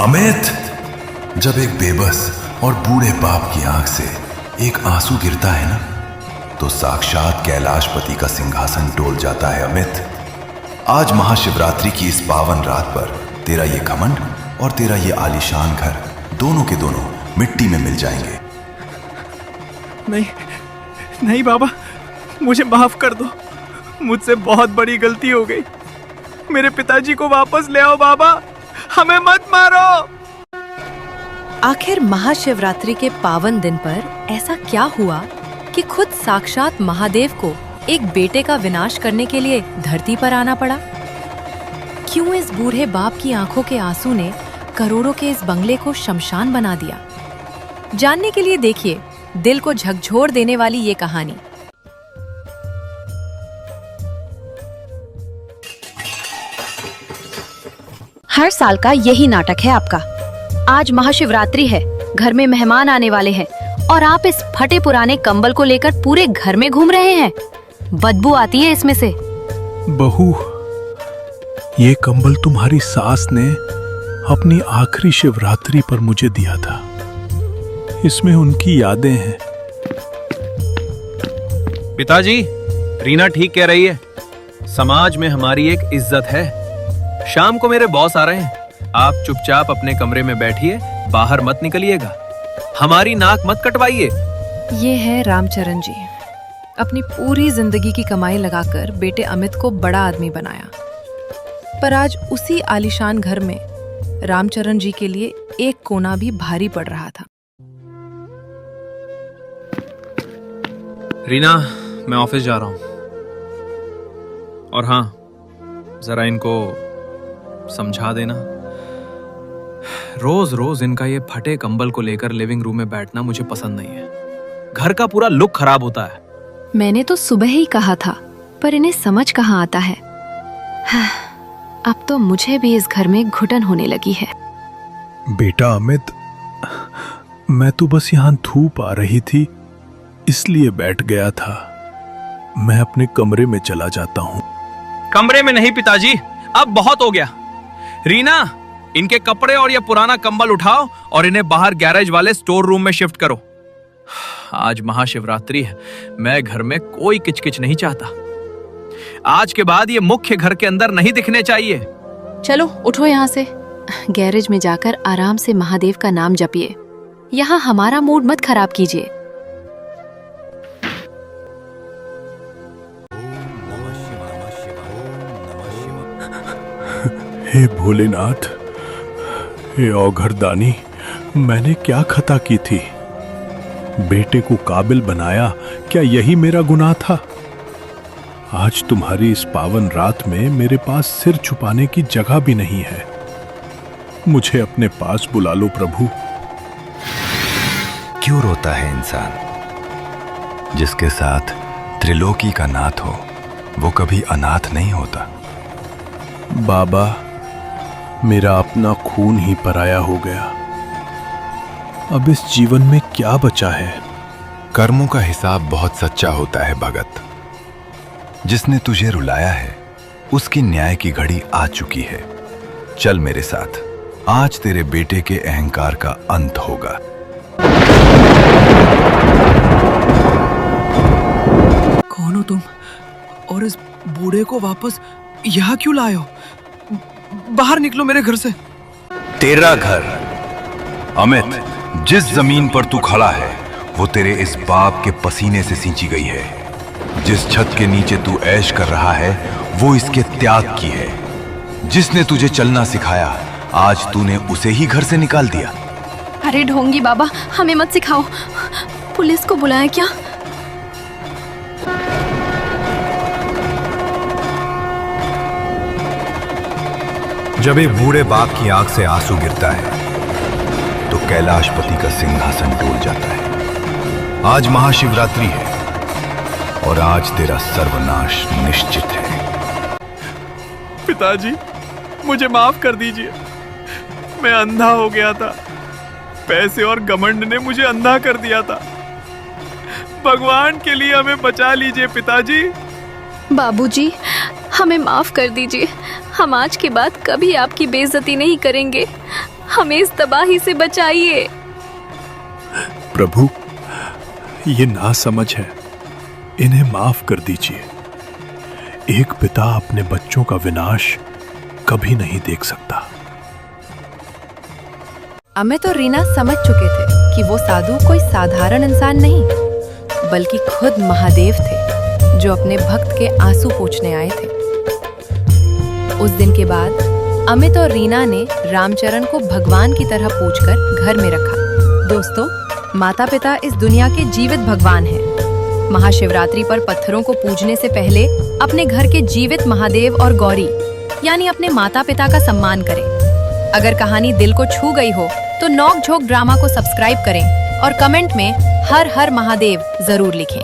अमित, जब एक बेबस और बूढ़े बाप की आंख से एक आंसू गिरता है ना, तो साक्षात कैलाशपति का सिंहासन डोल जाता है। अमित, आज महाशिवरात्रि की इस पावन रात पर तेरा ये घमंड और तेरा ये आलीशान घर दोनों के दोनों मिट्टी में मिल जाएंगे। नहीं नहीं बाबा, मुझे माफ कर दो। मुझसे बहुत बड़ी गलती हो गई। मेरे पिताजी को वापस ले आओ बाबा, हमें मत मारो। आखिर महाशिवरात्रि के पावन दिन पर ऐसा क्या हुआ कि खुद साक्षात महादेव को एक बेटे का विनाश करने के लिए धरती पर आना पड़ा? क्यों इस बूढ़े बाप की आंखों के आंसू ने करोड़ों के इस बंगले को शमशान बना दिया? जानने के लिए देखिए दिल को झकझोर देने वाली ये कहानी। हर साल का यही नाटक है आपका। आज महाशिवरात्रि है, घर में मेहमान आने वाले हैं और आप इस फटे पुराने कंबल को लेकर पूरे घर में घूम रहे हैं। बदबू आती है इसमें से। बहू, ये कंबल तुम्हारी सास ने अपनी आखिरी शिवरात्रि पर मुझे दिया था। इसमें उनकी यादें हैं। पिताजी, रीना ठीक कह रही है। समाज में हमारी एक इज्जत है। शाम को मेरे बॉस आ रहे हैं। आप चुपचाप अपने कमरे में बैठिए, बाहर मत निकलिएगा। हमारी नाक मत कटवाइए। ये है रामचरण जी। अपनी पूरी जिंदगी की कमाई लगाकर बेटे अमित को बड़ा आदमी बनाया, पर आज उसी आलीशान घर में रामचरण जी के लिए एक कोना भी भारी पड़ रहा था। रीना, मैं ऑफिस जा रहा हूं। और हाँ, जरा इनको समझा देना। रोज रोज इनका ये फटे कंबल को लेकर लिविंग रूम में बैठना मुझे पसंद नहीं है। घर का पूरा लुक खराब होता है। मैंने तो सुबह ही कहा था, पर इन्हें समझ कहाँ आता है। अब तो मुझे भी इस घर में घुटन होने लगी है। बेटा अमित, मैं तो बस यहाँ धूप आ रही थी, इसलिए बैठ गया था। मैं अपने कमरे में चला जाता हूँ। कमरे में नहीं पिताजी, अब बहुत हो गया। रीना, इनके कपड़े और ये पुराना कंबल उठाओ और इन्हें बाहर गैरेज वाले स्टोर रूम में शिफ्ट करो। आज महाशिवरात्रि है, मैं घर में कोई किचकिच नहीं चाहता। आज के बाद ये मुख्य घर के अंदर नहीं दिखने चाहिए। चलो उठो यहाँ से, गैरेज में जाकर आराम से महादेव का नाम जपिए। यहाँ हमारा मूड मत खराब कीजिए। हे भोलेनाथ, हे औघरदानी, मैंने क्या खता की थी? बेटे को काबिल बनाया, क्या यही मेरा गुनाह था? आज तुम्हारी इस पावन रात में मेरे पास सिर छुपाने की जगह भी नहीं है। मुझे अपने पास बुला लो प्रभु। क्यों रोता है इंसान? जिसके साथ त्रिलोकी का नाथ हो, वो कभी अनाथ नहीं होता। बाबा, मेरा अपना खून ही पराया हो गया। अब इस जीवन में क्या बचा है? कर्मों का हिसाब बहुत सच्चा होता है भगत। जिसने तुझे रुलाया है, उसकी न्याय की घड़ी आ चुकी है। चल मेरे साथ, आज तेरे बेटे के अहंकार का अंत होगा। कौन हो तुम? और इस बूढ़े को वापस यहाँ क्यों लाए हो? बाहर निकलो मेरे घर से। तेरा घर अमित, जिस जमीन पर तू खड़ा है वो तेरे इस बाप के पसीने से सींची गई है। जिस छत के नीचे तू ऐश कर रहा है वो इसके त्याग की है। जिसने तुझे चलना सिखाया, आज तूने उसे ही घर से निकाल दिया। अरे ढोंगी बाबा, हमें मत सिखाओ। पुलिस को बुलाएं क्या? जब एक बूढ़े बाप की आंख से आंसू गिरता है तो कैलाशपति का सिंहासन डोल जाता है। आज महाशिवरात्रि है और आज तेरा सर्वनाश निश्चित है। पिताजी, मुझे माफ कर दीजिए। मैं अंधा हो गया था। पैसे और घमंड ने मुझे अंधा कर दिया था। भगवान के लिए हमें बचा लीजिए पिताजी। बाबूजी, हमें माफ कर दीजिए। हम आज के बाद कभी आपकी बेइज्जती नहीं करेंगे। हमें इस तबाही से बचाइए। प्रभु, ये नासमझ है, इन्हें माफ कर दीजिए। एक पिता अपने बच्चों का विनाश कभी नहीं देख सकता। अमित और रीना समझ चुके थे कि वो साधु कोई साधारण इंसान नहीं, बल्कि खुद महादेव थे जो अपने भक्त के आंसू पोंछने आए थे। उस दिन के बाद अमित और रीना ने रामचरण को भगवान की तरह पूजकर घर में रखा। दोस्तों, माता पिता इस दुनिया के जीवित भगवान हैं। महाशिवरात्रि पर पत्थरों को पूजने से पहले अपने घर के जीवित महादेव और गौरी यानी अपने माता पिता का सम्मान करें। अगर कहानी दिल को छू गई हो तो नोक झोंक ड्रामा को सब्सक्राइब करें और कमेंट में हर हर महादेव जरूर लिखें।